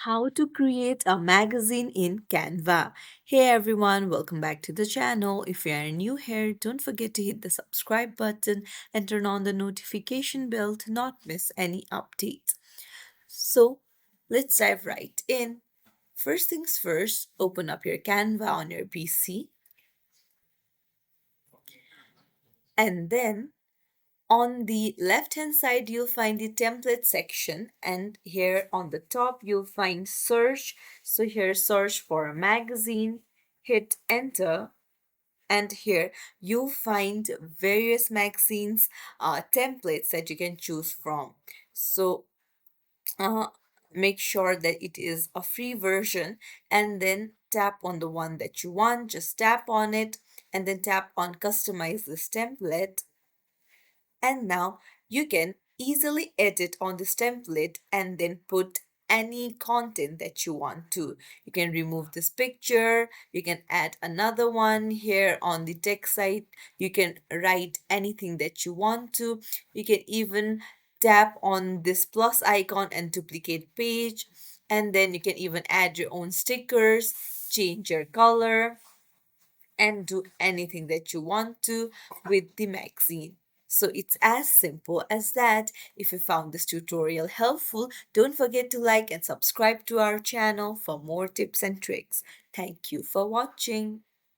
How to create a magazine in Canva. Hey everyone, welcome back to the channel. If you are new here, don't forget to hit the subscribe button and turn on the notification bell to not miss any updates. So, let's dive right in. First things first, open up your Canva on your PC and then on the left hand side, you'll find the template section, and here on the top, you'll find search. So, here, search for a magazine, hit enter, and here you'll find various magazines templates that you can choose from. So, uh, make sure that it is a free version and then tap on the one that you want. Just tap on it and then tap on customize this template, and now you can easily edit on this template and then put any content that you want to. You can remove this picture, you can add another one here on the text side, you can write anything that you want to. You can even tap on this plus icon and duplicate page, and then you can even add your own stickers, change your color, and do anything that you want to with the magazine. So it's as simple as that. If you found this tutorial helpful, don't forget to like and subscribe to our channel for more tips and tricks. Thank you for watching.